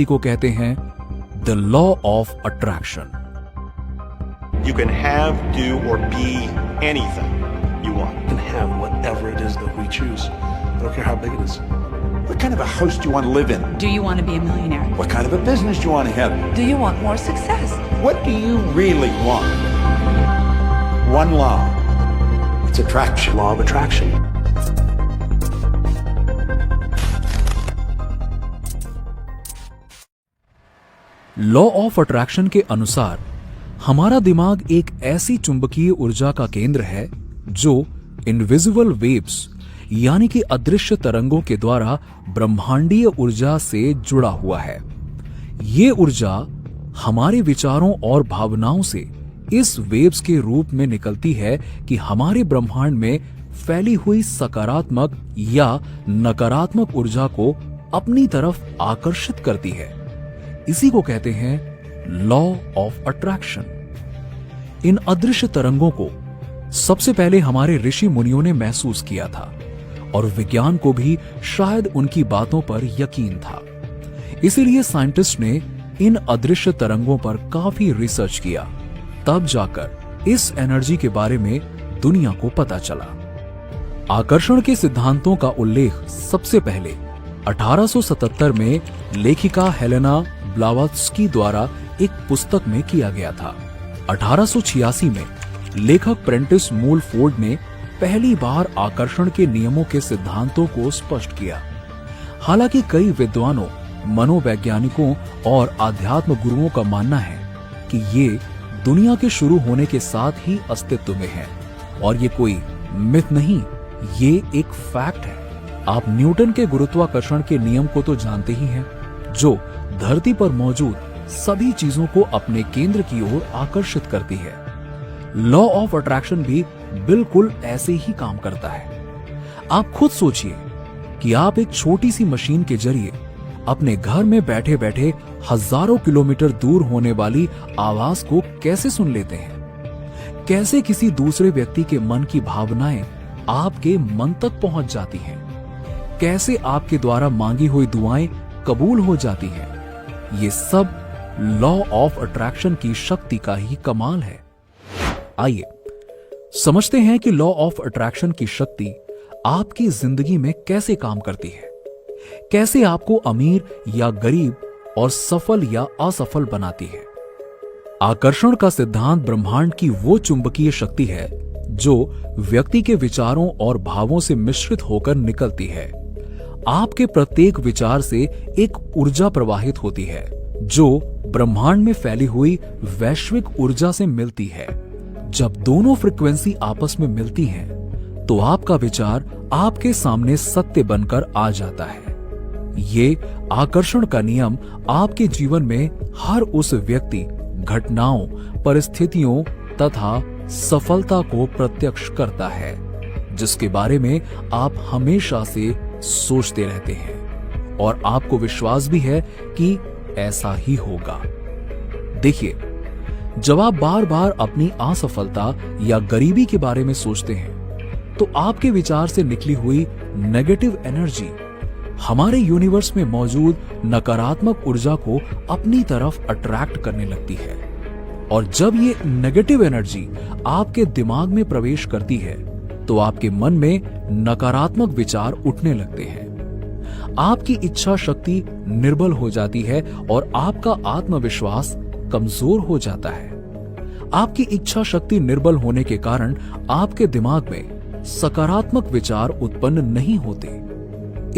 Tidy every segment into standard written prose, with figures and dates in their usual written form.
इसी को कहते हैं the law of attraction. You can have, do, or be anything you want. We can have whatever it is that we choose. I don't care how big it is. What kind of a house do you want to live in? Do you want to be a millionaire? What kind of a business do you want to have? Do you want more success? What do you really want? One law. It's attraction. Law of attraction. Law of attraction के अनुसार हमारा दिमाग एक ऐसी चुंबकीय ऊर्जा का केंद्र है जो इनविजिबल वेव्स यानी कि अदृश्य तरंगों के द्वारा ब्रह्मांडीय ऊर्जा से जुड़ा हुआ है। ये ऊर्जा हमारे विचारों और भावनाओं से इस वेव्स के रूप में निकलती है कि हमारे ब्रह्मांड में फैली हुई सकारात्मक या नकारात्मक ऊर्जा को अपनी तरफ आकर्षित करती है। इसी को कहते हैं लॉ ऑफ अट्रैक्शन। इन अदृश्य तरंगों को सबसे पहले हमारे ऋषि मुनियों ने महसूस किया था और विज्ञान को भी शायद उनकी बातों पर यकीन था। इसीलिए साइंटिस्ट ने इन अदृश्य तरंगों पर काफी रिसर्च किया, तब जाकर इस एनर्जी के बारे में दुनिया को पता चला। आकर्षण के सिद्धांतों का उल्लेख सबसे पहले 1877 में लेखिका हेलेना ब्लावात्स्की द्वारा एक पुस्तक में किया गया था। 1886 में लेखक प्रेंटिस मूलफोर्ड ने पहली बार आकर्षण के नियमों के सिद्धांतों को स्पष्ट किया। हालांकि कई विद्वानों, मनोवैज्ञानिकों और आध्यात्म गुरुओं का मानना है कि ये दुनिया के शुरू होने के साथ ही अस्तित्व में है और ये कोई मिथ नहीं, ये एक फैक्ट है। आप न्यूटन के गुरुत्वाकर्षण के नियम को तो जानते ही हैं, जो धरती पर मौजूद सभी चीजों को अपने केंद्र की ओर आकर्षित करती है। लॉ ऑफ अट्रैक्शन भी बिल्कुल ऐसे ही काम करता है। आप खुद सोचिए कि आप एक छोटी सी मशीन के जरिए अपने घर में बैठे बैठे हजारों किलोमीटर दूर होने वाली आवाज को कैसे सुन लेते हैं। कैसे किसी दूसरे व्यक्ति के मन की भावनाएं आपके मन तक पहुंच जाती हैं। कैसे आपके द्वारा मांगी हुई दुआएं कबूल हो जाती हैं। ये सब लॉ ऑफ अट्रैक्शन की शक्ति का ही कमाल है। आइए समझते हैं कि लॉ ऑफ अट्रैक्शन की शक्ति आपकी जिंदगी में कैसे काम करती है, कैसे आपको अमीर या गरीब और सफल या असफल बनाती है। आकर्षण का सिद्धांत ब्रह्मांड की वो चुंबकीय शक्ति है जो व्यक्ति के विचारों और भावों से मिश्रित होकर निकलती है। आपके प्रत्येक विचार से एक ऊर्जा प्रवाहित होती है जो ब्रह्मांड में फैली हुई वैश्विक ऊर्जा से मिलती है। जब दोनों फ्रीक्वेंसी आपस में मिलती हैं, तो आपका विचार आपके सामने सत्य बनकर आ जाता है। ये आकर्षण का नियम आपके जीवन में हर उस व्यक्ति, घटनाओं, परिस्थितियों तथा सफलता को प्रत्यक्ष करता है जिसके बारे में आप हमेशा से सोचते रहते हैं और आपको विश्वास भी है कि ऐसा ही होगा। देखिए, जब आप बार बार अपनी असफलता या गरीबी के बारे में सोचते हैं, तो आपके विचार से निकली हुई नेगेटिव एनर्जी हमारे यूनिवर्स में मौजूद नकारात्मक ऊर्जा को अपनी तरफ अट्रैक्ट करने लगती है। और जब ये नेगेटिव एनर्जी आपके दिमाग में प्रवेश करती है, तो आपके मन में नकारात्मक विचार उठने लगते हैं। आपकी इच्छा शक्ति निर्बल हो जाती है और आपका आत्मविश्वास कमजोर हो जाता है। आपकी इच्छा शक्ति निर्बल होने के कारण आपके दिमाग में सकारात्मक विचार उत्पन्न नहीं होते।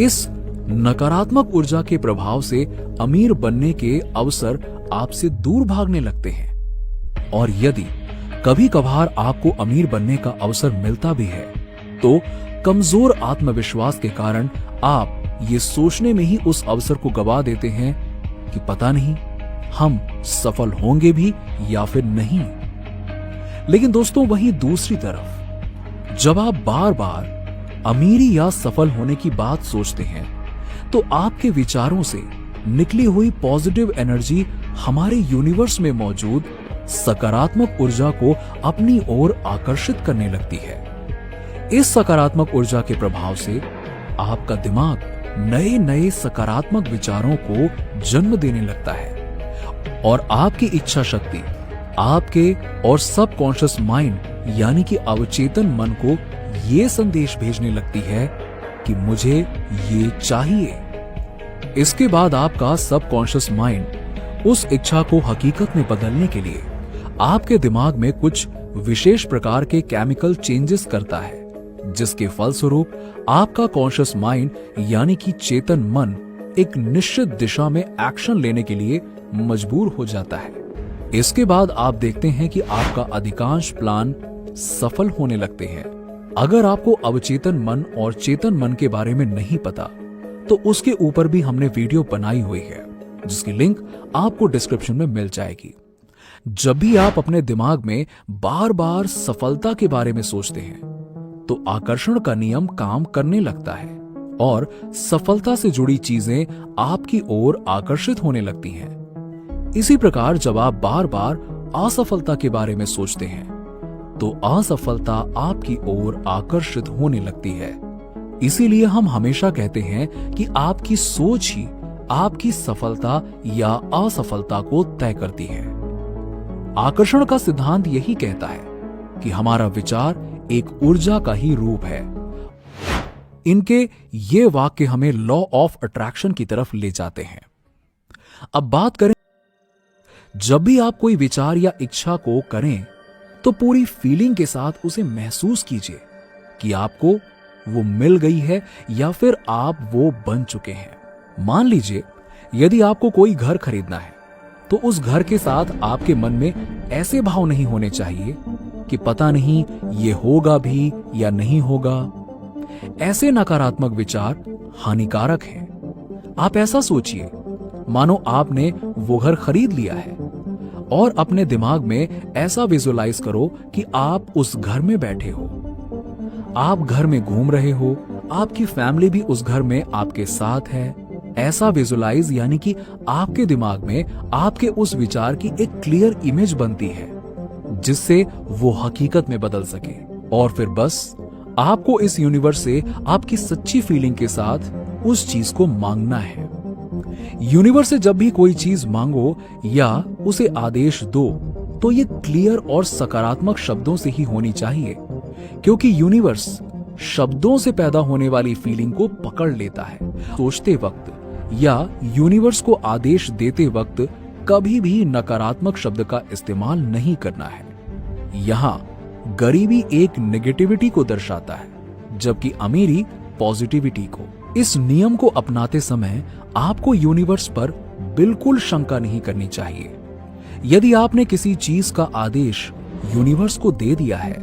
इस नकारात्मक ऊर्जा के प्रभाव से अमीर बनने के अवसर आपसे दूर भागने लगते हैं। और यदि कभी कभार आपको अमीर बनने का अवसर मिलता भी है, तो कमजोर आत्मविश्वास के कारण आप ये सोचने में ही उस अवसर को गवा देते हैं कि पता नहीं हम सफल होंगे भी या फिर नहीं। लेकिन दोस्तों, वहीं दूसरी तरफ जब आप बार बार अमीरी या सफल होने की बात सोचते हैं, तो आपके विचारों से निकली हुई पॉजिटिव एनर्जी हमारे यूनिवर्स में मौजूद सकारात्मक ऊर्जा को अपनी ओर आकर्षित करने लगती है। इस सकारात्मक ऊर्जा के प्रभाव से आपका दिमाग नए नए सकारात्मक विचारों को जन्म देने लगता है और आपकी इच्छा शक्ति आपके और सबकॉन्शियस माइंड यानी कि अवचेतन मन को यह संदेश भेजने लगती है कि मुझे ये चाहिए। इसके बाद आपका सबकॉन्शियस माइंड उस इच्छा को हकीकत में बदलने के लिए आपके दिमाग में कुछ विशेष प्रकार के केमिकल चेंजेस करता है, जिसके फलस्वरूप आपका कॉन्शियस माइंड यानी कि चेतन मन एक निश्चित दिशा में एक्शन लेने के लिए मजबूर हो जाता है। इसके बाद आप देखते हैं कि आपका अधिकांश प्लान सफल होने लगते हैं। अगर आपको अवचेतन मन और चेतन मन के बारे में नहीं पता तो उसके ऊपर भी हमने वीडियो बनाई हुई है, जिसकी लिंक आपको डिस्क्रिप्शन में मिल जाएगी। जब भी आप अपने दिमाग में बार बार सफलता के बारे में सोचते हैं तो आकर्षण का नियम काम करने लगता है और सफलता से जुड़ी चीजें आपकी ओर आकर्षित होने लगती हैं। इसी प्रकार जब आप बार बार असफलता के बारे में सोचते हैं तो असफलता आपकी ओर आकर्षित होने लगती है। इसीलिए हम हमेशा कहते हैं कि आपकी सोच ही आपकी सफलता या असफलता को तय करती है। आकर्षण का सिद्धांत यही कहता है कि हमारा विचार एक ऊर्जा का ही रूप है। इनके ये वाक्य हमें लॉ ऑफ अट्रैक्शन की तरफ ले जाते हैं। अब बात करें, जब भी आप कोई विचार या इच्छा को करें तो पूरी फीलिंग के साथ उसे महसूस कीजिए कि आपको वो मिल गई है या फिर आप वो बन चुके हैं। मान लीजिए यदि आपको कोई घर खरीदना है तो उस घर के साथ आपके मन में ऐसे भाव नहीं होने चाहिए कि पता नहीं ये होगा भी या नहीं होगा। ऐसे नकारात्मक विचार हानिकारक हैं। आप ऐसा सोचिए मानो आपने वो घर खरीद लिया है और अपने दिमाग में ऐसा विजुअलाइज करो कि आप उस घर में बैठे हो, आप घर में घूम रहे हो, आपकी फैमिली भी उस घर में आपके साथ है। ऐसा विजुअलाइज यानी कि आपके दिमाग में आपके उस विचार की एक क्लियर इमेज बनती है जिससे वो हकीकत में बदल सके। और फिर बस आपको इस यूनिवर्स से आपकी सच्ची फीलिंग के साथ उस चीज को मांगना है। यूनिवर्स से जब भी कोई चीज मांगो या उसे आदेश दो तो ये क्लियर और सकारात्मक शब्दों से ही होनी चाहिए, क्योंकि यूनिवर्स शब्दों से पैदा होने वाली फीलिंग को पकड़ लेता है। सोचते वक्त या यूनिवर्स को आदेश देते वक्त कभी भी नकारात्मक शब्द का इस्तेमाल नहीं करना है। यहां गरीबी एक नेगेटिविटी को दर्शाता है जबकि अमीरी पॉजिटिविटी को। इस नियम को अपनाते समय आपको यूनिवर्स पर बिल्कुल शंका नहीं करनी चाहिए। यदि आपने किसी चीज का आदेश यूनिवर्स को दे दिया है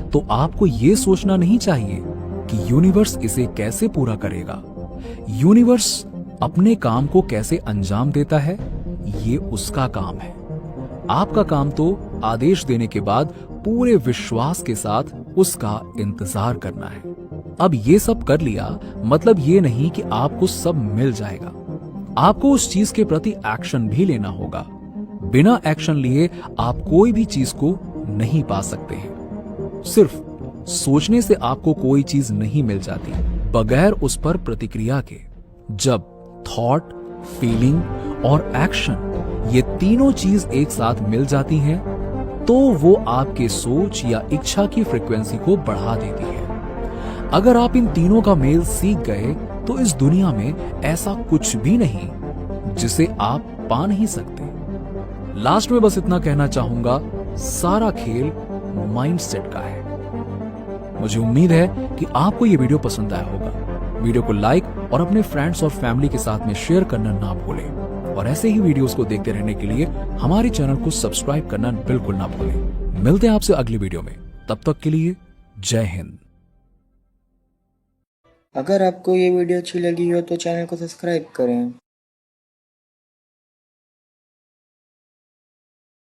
तो आपको यह सोचना नहीं चाहिए कि यूनिवर्स इसे कैसे पूरा करेगा। यूनिवर्स अपने काम को कैसे अंजाम देता है ये उसका काम है। आपका काम तो आदेश देने के बाद पूरे विश्वास के साथ उसका इंतजार करना है। अब ये सब कर लिया मतलब ये नहीं कि आपको सब मिल जाएगा। आपको उस चीज के प्रति एक्शन भी लेना होगा। बिना एक्शन लिए आप कोई भी चीज को नहीं पा सकते हैं। सिर्फ सोचने से आपको कोई चीज नहीं मिल जाती बगैर उस पर प्रतिक्रिया के। जब थॉट, फीलिंग और एक्शन ये तीनों चीज एक साथ मिल जाती हैं तो वो आपके सोच या इच्छा की फ्रीक्वेंसी को बढ़ा देती है। अगर आप इन तीनों का मेल सीख गए तो इस दुनिया में ऐसा कुछ भी नहीं जिसे आप पा नहीं सकते। लास्ट में बस इतना कहना चाहूंगा, सारा खेल माइंडसेट का है। मुझे उम्मीद है कि आपको ये वीडियो पसंद आया होगा। वीडियो को लाइक और अपने फ्रेंड्स और फैमिली के साथ में शेयर करना ना भूलें और ऐसे ही वीडियोस को देखते रहने के लिए हमारे चैनल को सब्सक्राइब करना बिल्कुल ना भूलें। मिलते हैं आपसे अगली वीडियो में, तब तक के लिए जय हिंद। अगर आपको ये वीडियो अच्छी लगी हो तो चैनल को सब्सक्राइब करें।